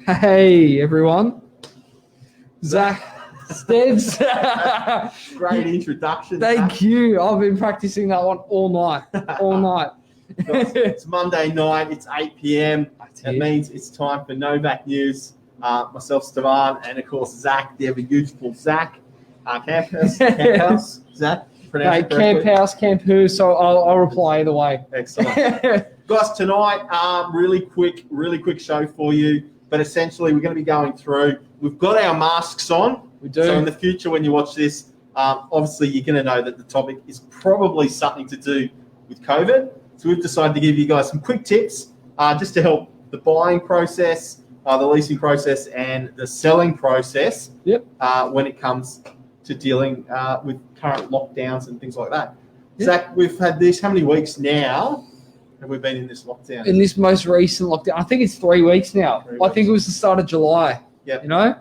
Hey everyone, Zac, Stevs. Great introduction. Thank you. I've been practicing that one all night. It's Monday night. It's 8 p.m. That means it's time for Novak News. Myself, Stevan, and of course Zac, the ever beautiful Zac Camphuis. Zac, pronounced Camphuis, Camphuis. So I'll reply either way. Excellent, guys. Tonight, really quick show for you. But essentially, we're going to be going through. We've got our masks on. We do. So in the future, when you watch this, obviously you're going to know that the topic is probably something to do with COVID. So we've decided to give you guys some quick tips just to help the buying process, the leasing process, and the selling process. Yep. When it comes to dealing with current lockdowns and things like that. Yep. Zac, we've had this. How many weeks now have we been in this lockdown? In this most recent lockdown, I think it's 3 weeks now. 3 I think it was the start of July. Yeah. You know.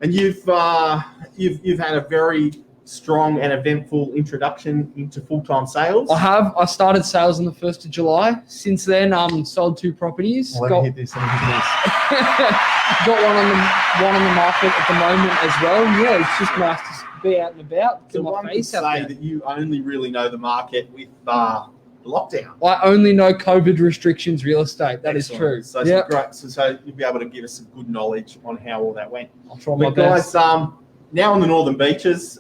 And you've had a very strong and eventful introduction into full-time sales. I have. I started sales on the 1st of July. Since then, sold 2 properties. Let me hit this. Got one on the market at the moment as well. Yeah, it's just nice to be out and about. So one could say that you only really know the market with the lockdown. I only know COVID restrictions real estate. That is true. So yep. Great. So you'll be able to give us some good knowledge on how all that went. I'll try my best. Guys, now on the Northern Beaches,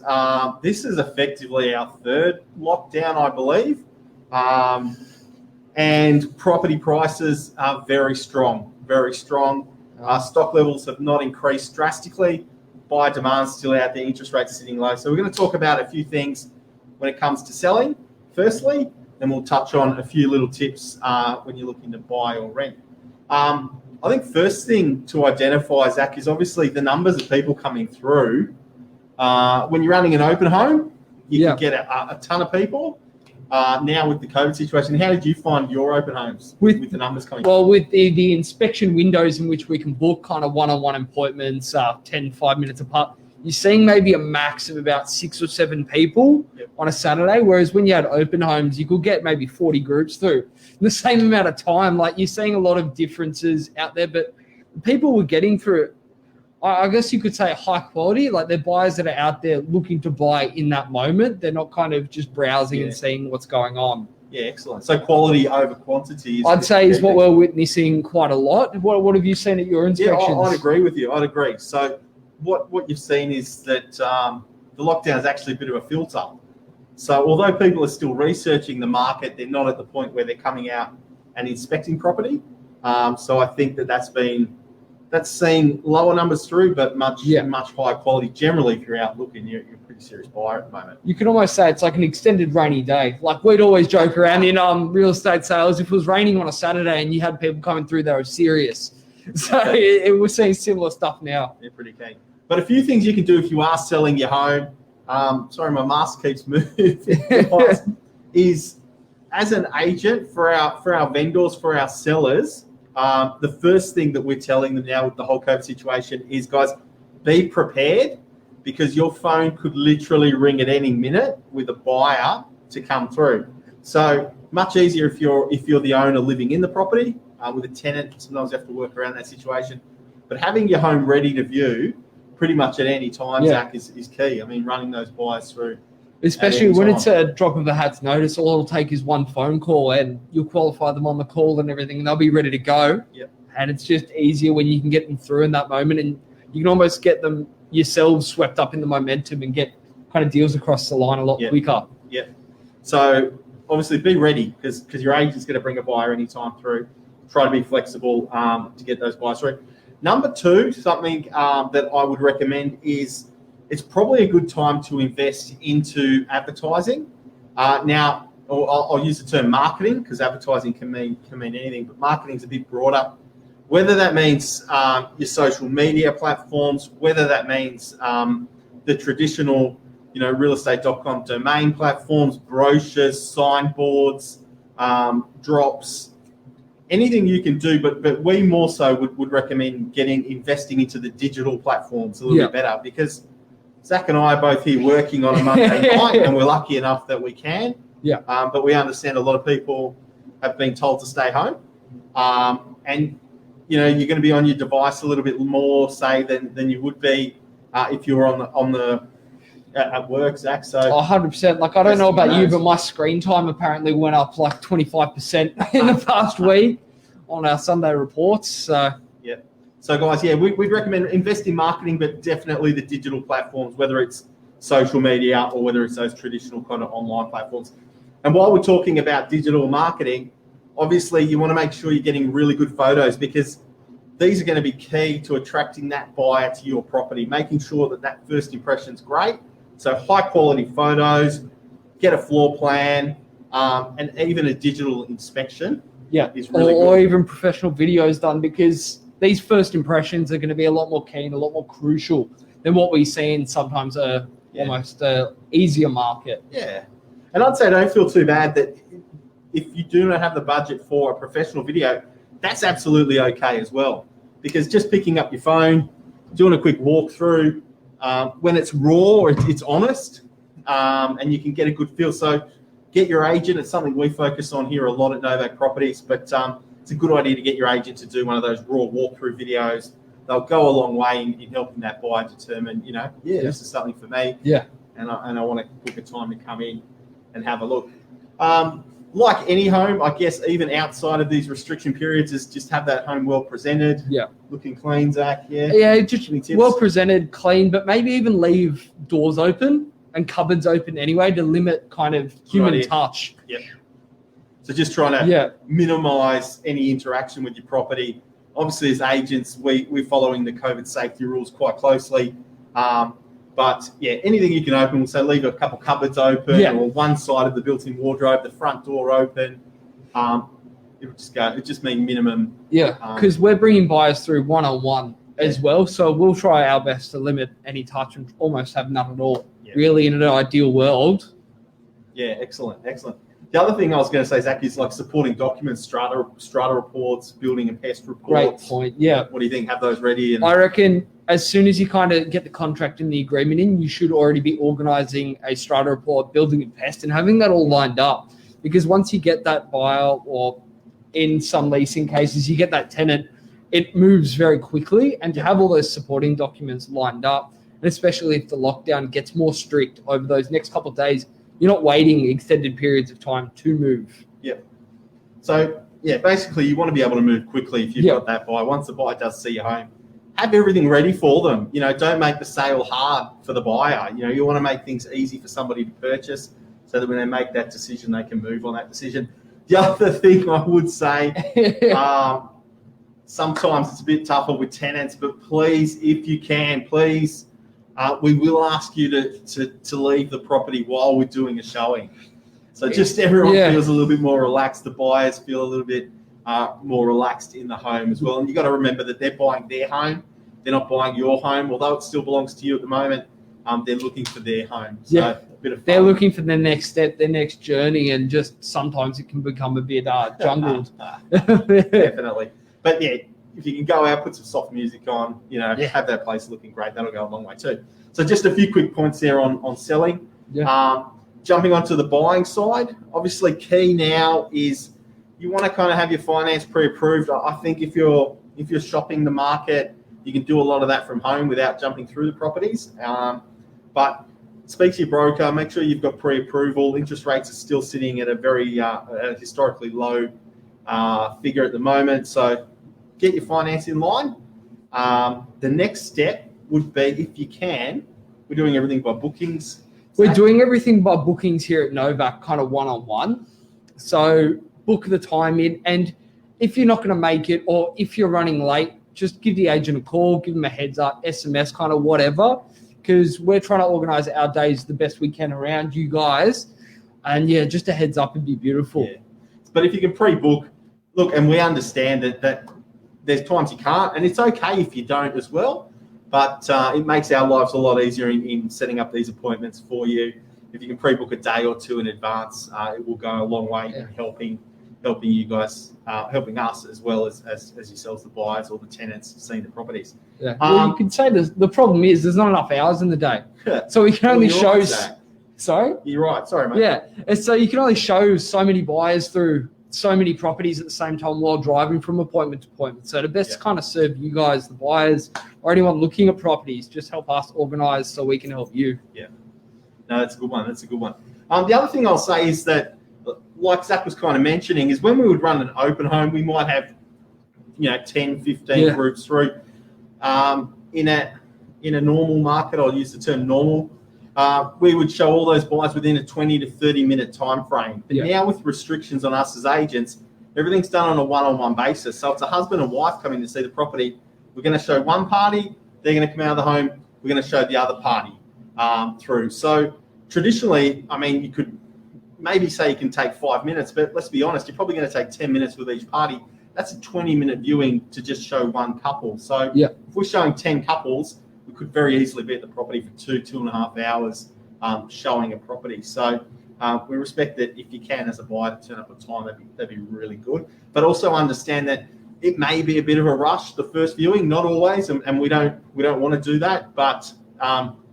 this is effectively our 3rd lockdown, I believe. And property prices are very strong, very strong. Stock levels have not increased drastically. Buyer demand still out there. Interest rates sitting low. So we're going to talk about a few things when it comes to selling. Firstly, then we'll touch on a few little tips when you're looking to buy or rent. I think first thing to identify, Zac, is obviously the numbers of people coming through. When you're running an open home, you can get a ton of people. Now with the COVID situation, how did you find your open homes with the numbers coming? Well, with the inspection windows in which we can book kind of one-on-one appointments, 5 minutes apart, you're seeing maybe a max of about 6 or 7 people on a Saturday, whereas when you had open homes, you could get maybe 40 groups through in the same amount of time. Like, you're seeing a lot of differences out there, but people were getting through, I guess you could say, high quality. Like, they're buyers that are out there looking to buy in that moment. They're not kind of just browsing and seeing what's going on. Yeah, excellent. So quality over quantity I'd say is what we're witnessing quite a lot. What have you seen at your inspections? Yeah, I'd agree with you. I'd agree. So what you've seen is that the lockdown is actually a bit of a filter. So although people are still researching the market, they're not at the point where they're coming out and inspecting property. So I think that's seeing lower numbers through, but much higher quality. Generally, if you're out looking, you're a pretty serious buyer at the moment. You can almost say it's like an extended rainy day. Like, we'd always joke around in real estate sales, if it was raining on a Saturday and you had people coming through, they were serious. So we're seeing similar stuff now. Yeah, pretty keen. But a few things you can do if you are selling your home, sorry, my mask keeps moving, is as an agent for our vendors, for our sellers, the first thing that we're telling them now with the whole COVID situation is, guys, be prepared, because your phone could literally ring at any minute with a buyer to come through. So much easier if you're the owner living in the property. With a tenant, sometimes you have to work around that situation. But having your home ready to view pretty much at any time, Zac, is key. I mean, running those buyers through. Especially when it's a drop of a hat's notice, all it'll take is one phone call and you'll qualify them on the call and everything, and they'll be ready to go. Yep. And it's just easier when you can get them through in that moment, and you can almost get them yourselves swept up in the momentum and get kind of deals across the line a lot quicker. Yeah. So obviously be ready, because your agent's going to bring a buyer anytime through. Try to be flexible to get those buyers through. Number 2, something that I would recommend is it's probably a good time to invest into advertising. Now, I'll use the term marketing, because advertising can mean anything, but marketing is a bit broader. Whether that means your social media platforms, whether that means the traditional, realestate.com domain platforms, brochures, signboards, drops, anything you can do, but we more so would recommend investing into the digital platforms a little bit better, because Zac and I are both here working on a Monday night, and we're lucky enough that we can. Yeah. But we understand a lot of people have been told to stay home. And you know, you're going to be on your device a little bit more, say, than you would be if you were at work, Zac. So 100%. Like, I don't know about you, but my screen time apparently went up like 25% in the past week on our Sunday reports. So yeah. So guys, yeah, we'd recommend invest in marketing, but definitely the digital platforms, whether it's social media or whether it's those traditional kind of online platforms. And while we're talking about digital marketing, obviously you want to make sure you're getting really good photos, because these are going to be key to attracting that buyer to your property, making sure that first impression is great. So high quality photos, get a floor plan, and even a digital inspection. Yeah, is really or good. even professional videos done, because these first impressions are going to be a lot more keen, a lot more crucial than what we see in sometimes almost easier market. Yeah. And I'd say don't feel too bad that if you do not have the budget for a professional video, that's absolutely okay as well. Because just picking up your phone, doing a quick walkthrough, when it's raw, it's honest, and you can get a good feel. So get your agent. It's something we focus on here a lot at Novak Properties, but it's a good idea to get your agent to do one of those raw walkthrough videos. They'll go a long way in helping that buyer determine, you know, this is something for me. Yeah. And I want to book a time to come in and have a look. Like any home, I guess, even outside of these restriction periods, is just have that home well presented. Yeah. Looking clean, Zac. Yeah. Yeah, just well presented, clean, but maybe even leave doors open and cupboards open anyway to limit kind of human touch. Yep. So just trying to minimize any interaction with your property. Obviously, as agents, we're following the COVID safety rules quite closely. But yeah, anything you can open, we'll say leave a couple cupboards open, or one side of the built-in wardrobe, the front door open. It just mean minimum. Yeah, because we're bringing buyers through one-on-one as well, so we'll try our best to limit any touch and almost have none at all. Yeah. Really, in an ideal world. Yeah, excellent. The other thing I was going to say, Zac, is like supporting documents, strata reports, building and pest reports. Great point. Yeah. What do you think? Have those ready? And I reckon as soon as you kind of get the contract and the agreement in, you should already be organising a strata report, building and pest, and having that all lined up. Because once you get that buyer, or in some leasing cases, you get that tenant, it moves very quickly. And to have all those supporting documents lined up, and especially if the lockdown gets more strict over those next couple of days, you're not waiting extended periods of time to move. Yeah. So, yeah, basically you want to be able to move quickly if you've got that buyer. Once the buyer does see your home, have everything ready for them. You know, don't make the sale hard for the buyer. You know, you want to make things easy for somebody to purchase so that when they make that decision, they can move on that decision. The other thing I would say, sometimes it's a bit tougher with tenants, but please, if you can, please, we will ask you to leave the property while we're doing a showing. So just everyone feels a little bit more relaxed. The buyers feel a little bit more relaxed in the home as well. And you've got to remember that they're buying their home. They're not buying your home. Although it still belongs to you at the moment, they're looking for their home. So a bit of fun. They're looking for their next step, their next journey, and just sometimes it can become a bit jungled. Definitely. But yeah, if you can go out, put some soft music on, you know, have that place looking great, that'll go a long way too. So just a few quick points there on selling. Yeah. Jumping onto the buying side, obviously key now is you want to kind of have your finance pre-approved. I think if you're shopping the market, you can do a lot of that from home without jumping through the properties. But speak to your broker, make sure you've got pre-approval. Interest rates are still sitting at a very historically low figure at the moment. So get your finance in line. The next step would be, if you can, we're doing everything by bookings. We're doing everything by bookings here at Novak, kind of one-on-one. So book the time in, and if you're not going to make it, or if you're running late, just give the agent a call, give them a heads up, SMS, kind of whatever, because we're trying to organise our days the best we can around you guys. And yeah, just a heads up would be beautiful. Yeah. But if you can pre-book, look, and we understand that there's times you can't, and it's okay if you don't as well. But it makes our lives a lot easier in setting up these appointments for you. If you can pre-book a day or two in advance, it will go a long way in helping you guys, helping us as well as yourselves, the buyers or the tenants seeing the properties. Yeah. Well, you could say the problem is there's not enough hours in the day, so we can only show. Sorry, you're right. Sorry, mate. Yeah, and so you can only show so many buyers through so many properties at the same time while driving from appointment to appointment. So to best kind of serve you guys, the buyers, or anyone looking at properties, just help us organize so we can help you. Yeah. No, that's a good one. That's a good one. The other thing I'll say is that, like Zac was kind of mentioning, is when we would run an open home, we might have, 10, 15 groups through. In a normal market, I'll use the term normal, we would show all those buyers within a 20 to 30-minute time frame. But now with restrictions on us as agents, everything's done on a one-on-one basis. So it's a husband and wife coming to see the property. We're going to show one party, they're going to come out of the home, we're going to show the other party through. So traditionally, I mean, you could maybe say you can take 5 minutes, but let's be honest, you're probably going to take 10 minutes with each party. That's a 20-minute viewing to just show one couple. So if we're showing 10 couples, we could very easily be at the property for 2.5 hours showing a property. So we respect that if you can, as a buyer, to turn up at time, that'd be really good. But also understand that it may be a bit of a rush, the first viewing, not always, and we don't want to do that. But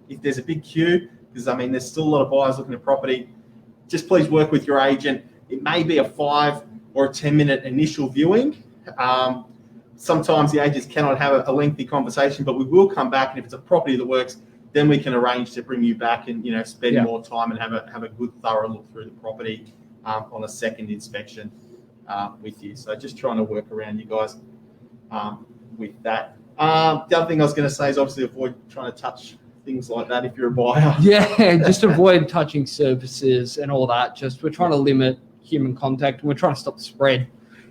if there's a big queue, because I mean, there's still a lot of buyers looking at property, just please work with your agent. It may be a 5 or a 10-minute initial viewing. Sometimes the agents cannot have a lengthy conversation, but we will come back, and if it's a property that works, then we can arrange to bring you back and spend more time and have a good thorough look through the property on a second inspection with you. So just trying to work around you guys with that. The other thing I was going to say is obviously avoid trying to touch things like that if you're a buyer. Yeah, just avoid touching surfaces and all that. Just we're trying to limit human contact, and we're trying to stop the spread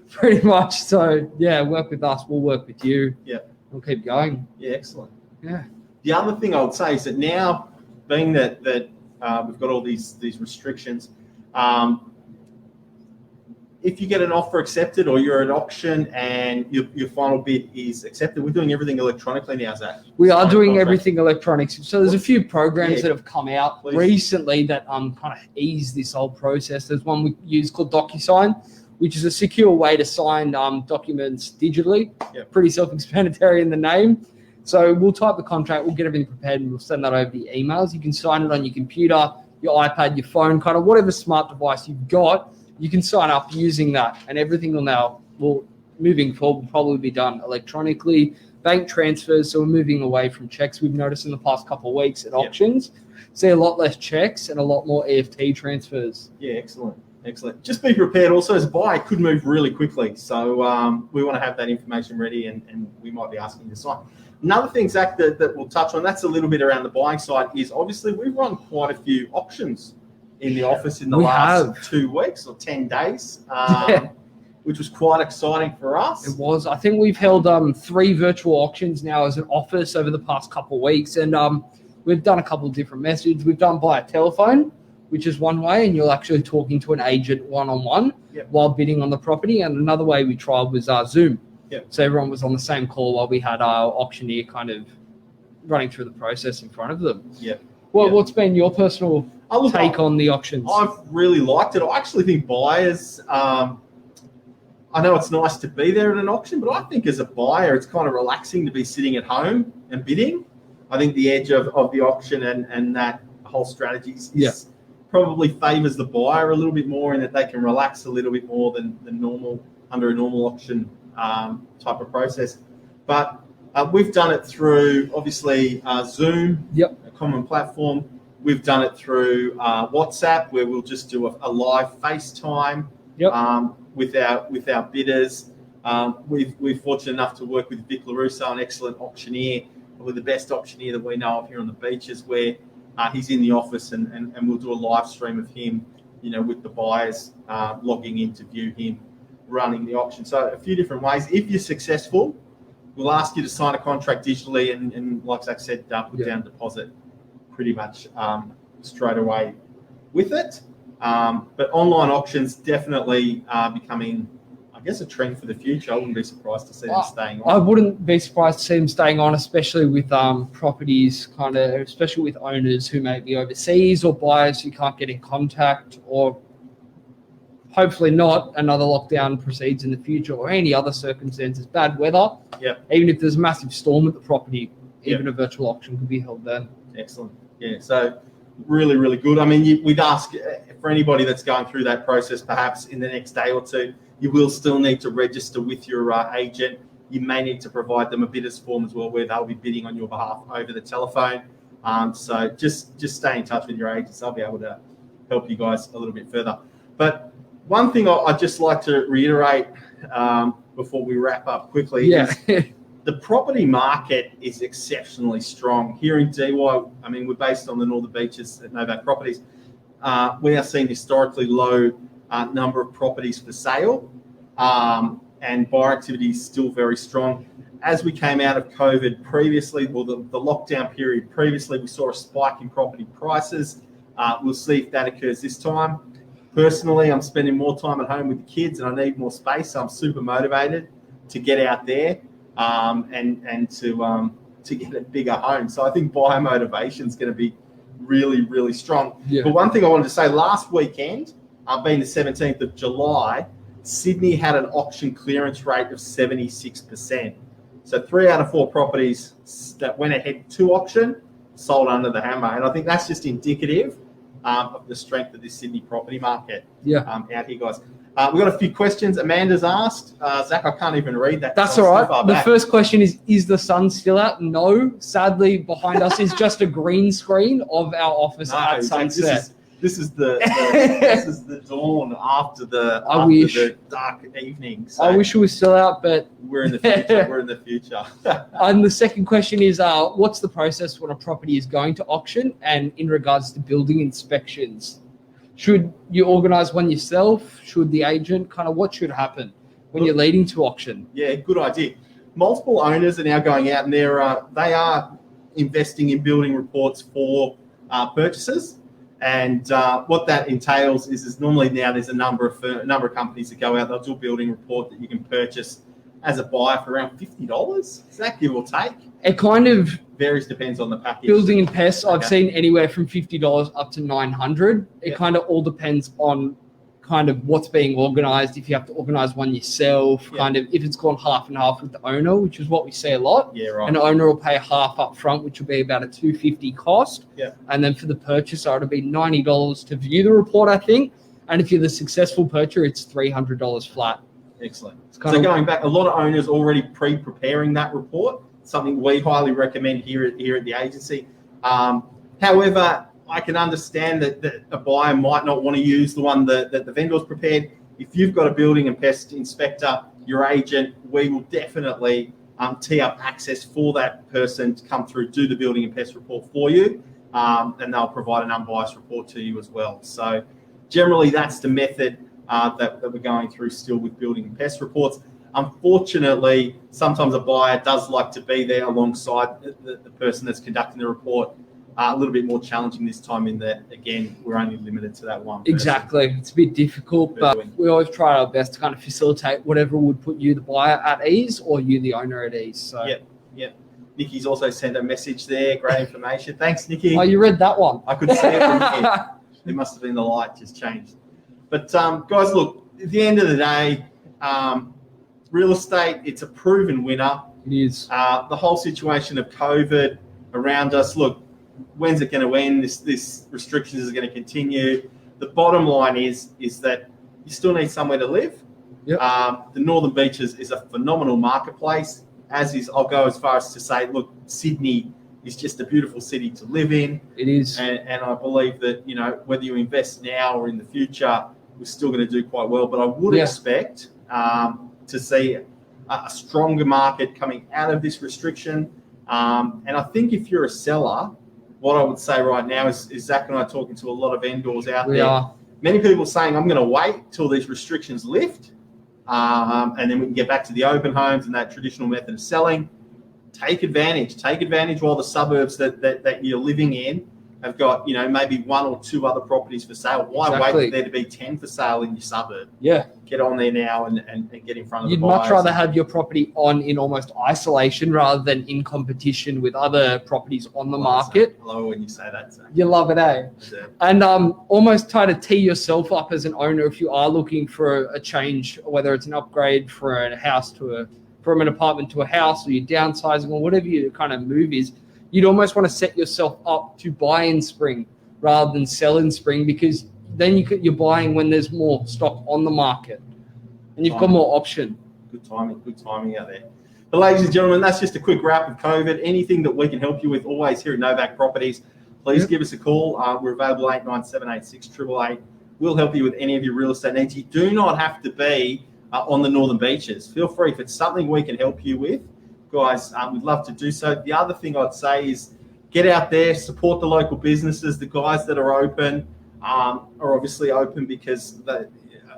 pretty much. So work with us, we'll work with you. We'll keep going. Excellent. The other thing I would say is that now, being that we've got all these restrictions, if you get an offer accepted or you're at auction and your final bid is accepted, we're doing everything electronically now, Zac. We are doing everything electronic. So there's a few programs that have come out recently that kind of ease this whole process. There's one we use called DocuSign, which is a secure way to sign documents digitally. Pretty self-explanatory in the name. So we'll type the contract, we'll get everything prepared, and we'll send that over via emails. You can sign it on your computer, your iPad, your phone, kind of whatever smart device you've got. You can sign up using that, and everything will moving forward will probably be done electronically. Bank transfers, so we're moving away from checks. We've noticed in the past couple of weeks at auctions, see a lot less checks and a lot more EFT transfers. Excellent. Just be prepared. Also, as a buyer, it could move really quickly. So we want to have that information ready, and we might be asking you to sign. Another thing, Zac, that we'll touch on, that's a little bit around the buying side, is obviously we've run quite a few auctions in the office in the last 2 weeks or 10 days, which was quite exciting for us. It was. I think we've held 3 virtual auctions now as an office over the past couple of weeks, and we've done a couple of different methods. We've done via telephone, which is one way, and you're actually talking to an agent one-on-one while bidding on the property. And another way we tried was Zoom. So everyone was on the same call while we had our auctioneer kind of running through the process in front of them. What's been your personal take on the auctions? I've really liked it. I actually think buyers, I know it's nice to be there at an auction, but I think as a buyer, it's kind of relaxing to be sitting at home and bidding. I think the edge of the auction and that whole strategy is probably favours the buyer a little bit more, in that they can relax a little bit more than normal under a normal auction type of process. But we've done it through, obviously, Zoom, a common platform. We've done it through WhatsApp, where we'll just do a live FaceTime with our bidders. We're fortunate enough to work with Vic LaRusso, an excellent auctioneer, probably the best auctioneer that we know of here on the beaches, where he's in the office and we'll do a live stream of him, with the buyers logging in to view him running the auction. So a few different ways. If you're successful, we'll ask you to sign a contract digitally and like Zac said, put down a deposit pretty much straight away with it. But online auctions definitely becoming, I guess, a trend for the future. I wouldn't be surprised to see them staying on. I wouldn't be surprised to see them staying on, especially with properties, especially with owners who may be overseas, or buyers who can't get in contact, or hopefully not another lockdown proceeds in the future, or any other circumstances, bad weather. Even if there's a massive storm at the property, even a virtual auction could be held then. Excellent. So really, really good. I mean, we'd ask for anybody that's going through that process, perhaps in the next day or two, you will still need to register with your agent. You may need to provide them a bidders form as well, where they'll be bidding on your behalf over the telephone. So just stay in touch with your agents. They'll be able to help you guys a little bit further. But one thing I'd just like to reiterate before we wrap up quickly is the property market is exceptionally strong. Here in DY, I mean, we're based on the Northern Beaches at Novak Properties. We are seeing historically low number of properties for sale, and buyer activity is still very strong. As we came out of COVID previously, well, the lockdown period previously, we saw a spike in property prices. We'll see if that occurs this time. Personally, I'm spending more time at home with the kids and I need more space, so I'm super motivated to get out there and to get a bigger home. So I think buyer motivation is going to be really, really strong. Yeah. But one thing I wanted to say, last weekend, being the 17th of July, Sydney had an auction clearance rate of 76%. So 3 out of 4 properties that went ahead to auction sold under the hammer. And I think that's just indicative of the strength of this Sydney property market out here, guys. We've got a few questions Amanda's asked. Zac, I can't even read that. That's all right. The first question is the sun still out? No. Sadly, behind us is just a green screen of our office at sunset. This is the dawn after the dark evening. So I wish it was still out, but we're in the future. We're in the future. And the second question is, what's the process when a property is going to auction, and in regards to building inspections? Should you organise one yourself? Should the agent? Kind of what should happen when you're leading to auction? Yeah, good idea. Multiple owners are now going out and they are investing in building reports for purchases. And what that entails is normally now there's a number of companies that go out. They'll do a building report that you can purchase as a buyer for around $50. Is that give or take? It kind of varies, depends on the package. Building and pests, I've seen anywhere from $50 up to $900. It kind of all depends on kind of what's being organised. If you have to organise one yourself, kind of if it's gone half and half with the owner, which is what we see a lot. Yeah, right. An owner will pay half up front, which will be about a $250 cost. Yeah. And then for the purchaser, it'll be $90 to view the report, I think. And if you're the successful purchaser, it's $300 flat. Excellent. So going back, a lot of owners already pre-preparing that report, something we highly recommend here at the agency. However, I can understand that a buyer might not want to use the one that the vendor's prepared. If you've got a building and pest inspector, your agent, we will definitely tee up access for that person to come through, do the building and pest report for you, and they'll provide an unbiased report to you as well. So generally, that's the method that we're going through still with building and pest reports. Unfortunately, sometimes a buyer does like to be there alongside the person that's conducting the report. A little bit more challenging this time in that, again, we're only limited to that one person. Exactly. It's a bit difficult, but we always try our best to kind of facilitate whatever would put you, the buyer, at ease, or you, the owner, at ease. So. Yep. Nikki's also sent a message there. Great information. Thanks, Nikki. Oh, you read that one? I could see it from here. It must have been the light just changed. But, guys, look, at the end of the day, real estate, it's a proven winner. It is. The whole situation of COVID around us, look, when's it going to end? This restrictions is going to continue. The bottom line is that you still need somewhere to live. Yep. The Northern Beaches is a phenomenal marketplace, as is, I'll go as far as to say, look, Sydney is just a beautiful city to live in. It is. And I believe that, you know, whether you invest now or in the future, we're still going to do quite well. But I would expect to see a stronger market coming out of this restriction. And I think if you're a seller, what I would say right now is Zac and I are talking to a lot of vendors out there. Are. Many people saying, I'm going to wait till these restrictions lift, and then we can get back to the open homes and that traditional method of selling. Take advantage while the suburbs that you're living in have got, you know, maybe 1 or 2 other properties for sale. Why wait for there to be 10 for sale in your suburb? Yeah. Get on there now and get in front of the buyers. You'd much rather have your property on in almost isolation rather than in competition with other properties on the market. I love when you say that, Zac. You love it, eh? Yeah. And almost try to tee yourself up as an owner if you are looking for a change, whether it's an upgrade from an apartment to a house, or you're downsizing, or whatever your kind of move is. You'd almost want to set yourself up to buy in spring rather than sell in spring, because then you're buying when there's more stock on the market and you've got more option. Good timing out there. But ladies and gentlemen, that's just a quick wrap of COVID. Anything that we can help you with, always here at Novak Properties, please give us a call. We're available 897868888. We'll help you with any of your real estate needs. You do not have to be on the northern beaches. Feel free, if it's something we can help you with, guys, we'd love to do so. The other thing I'd say is get out there, support the local businesses. The guys that are open are obviously open because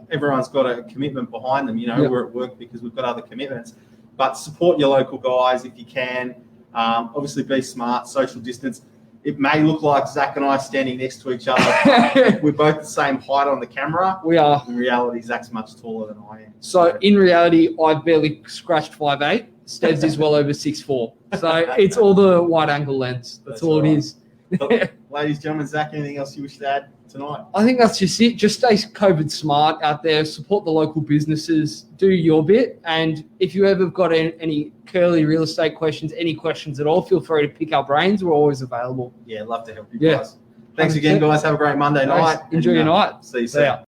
everyone's got a commitment behind them. We're at work because we've got other commitments. But support your local guys if you can. Obviously, be smart, social distance. It may look like Zac and I standing next to each other. We're both the same height on the camera. We are. In reality, Zac's much taller than I am. So in reality, I've barely scratched 5'8". Stevs is well over 6'4". So it's all the wide angle lens. That's all it is. Ladies and gentlemen, Zac, anything else you wish to add tonight? I think that's just it. Just stay COVID smart out there. Support the local businesses. Do your bit. And if you ever got any curly real estate questions, any questions at all, feel free to pick our brains. We're always available. Yeah, love to help you guys. Thanks again, guys. Have a great Monday night. Enjoy your night. See you soon.